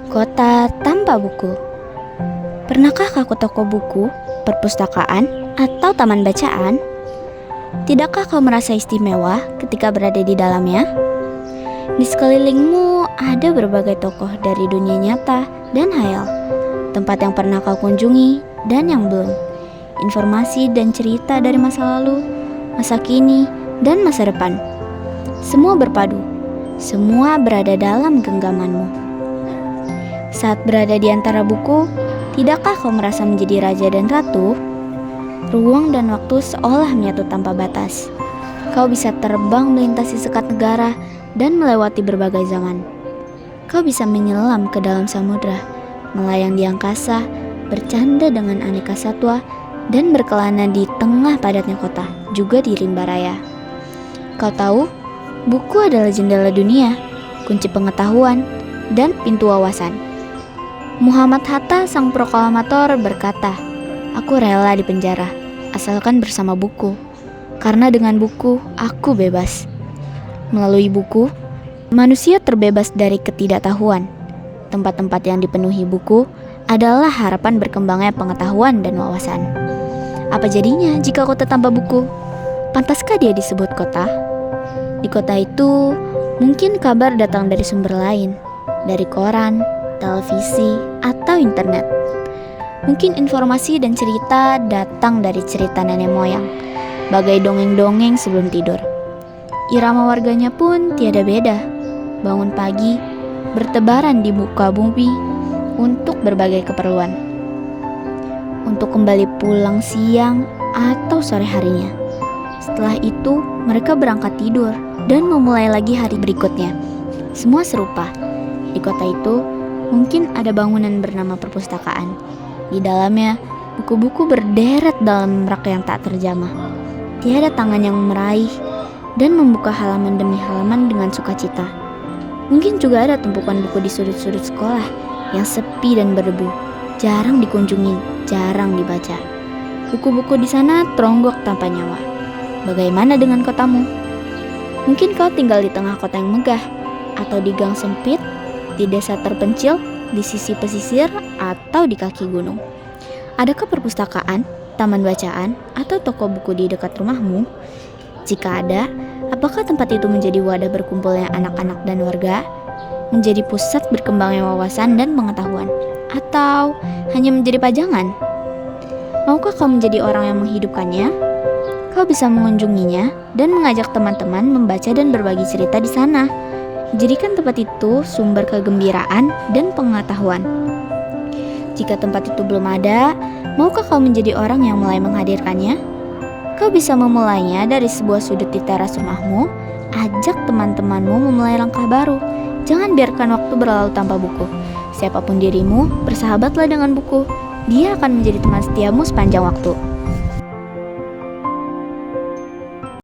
Kota tanpa buku. Pernahkah kau ke toko buku, perpustakaan, atau taman bacaan? Tidakkah kau merasa istimewa ketika berada di dalamnya? Di sekelilingmu ada berbagai tokoh dari dunia nyata dan hayal, tempat yang pernah kau kunjungi dan yang belum, informasi dan cerita dari masa lalu, masa kini, dan masa depan. Semua berpadu, semua berada dalam genggamanmu. Saat berada di antara buku, tidakkah kau merasa menjadi raja dan ratu? Ruang dan waktu seolah menyatu tanpa batas. Kau bisa terbang melintasi sekat negara dan melewati berbagai zaman. Kau bisa menyelam ke dalam samudra, melayang di angkasa, bercanda dengan aneka satwa, dan berkelana di tengah padatnya kota, juga di rimba raya. Kau tahu, buku adalah jendela dunia, kunci pengetahuan, dan pintu wawasan. Muhammad Hatta, sang proklamator, berkata, "Aku rela di penjara, asalkan bersama buku. Karena dengan buku, aku bebas." Melalui buku, manusia terbebas dari ketidaktahuan. Tempat-tempat yang dipenuhi buku adalah harapan berkembangnya pengetahuan dan wawasan. Apa jadinya jika kota tanpa buku? Pantaskah dia disebut kota? Di kota itu, mungkin kabar datang dari sumber lain, dari koran, televisi, atau internet. Mungkin informasi dan cerita datang dari cerita nenek moyang, bagai dongeng-dongeng sebelum tidur. Irama warganya pun tiada beda. Bangun pagi, bertebaran di muka bumi untuk berbagai keperluan. Untuk kembali pulang siang atau sore harinya. Setelah itu, mereka berangkat tidur dan memulai lagi hari berikutnya. Semua serupa. Di kota itu, mungkin ada bangunan bernama perpustakaan. Di dalamnya, buku-buku berderet dalam rak yang tak terjamah. Tiada tangan yang meraih dan membuka halaman demi halaman dengan sukacita. Mungkin juga ada tumpukan buku di sudut-sudut sekolah yang sepi dan berdebu, jarang dikunjungi, jarang dibaca. Buku-buku di sana teronggok tanpa nyawa. Bagaimana dengan kotamu? Mungkin kau tinggal di tengah kota yang megah, atau di gang sempit, di desa terpencil, di sisi pesisir, atau di kaki gunung. Adakah perpustakaan, taman bacaan, atau toko buku di dekat rumahmu? Jika ada, apakah tempat itu menjadi wadah berkumpulnya anak-anak dan warga? Menjadi pusat berkembangnya wawasan dan pengetahuan? Atau hanya menjadi pajangan? Maukah kau menjadi orang yang menghidupkannya? Kau bisa mengunjunginya dan mengajak teman-teman membaca dan berbagi cerita di sana. Jadikan tempat itu sumber kegembiraan dan pengetahuan. Jika tempat itu belum ada, maukah kau menjadi orang yang mulai menghadirkannya? Kau bisa memulainya dari sebuah sudut di teras rumahmu. Ajak teman-temanmu memulai langkah baru. Jangan biarkan waktu berlalu tanpa buku. Siapapun dirimu, bersahabatlah dengan buku. Dia akan menjadi teman setiamu sepanjang waktu.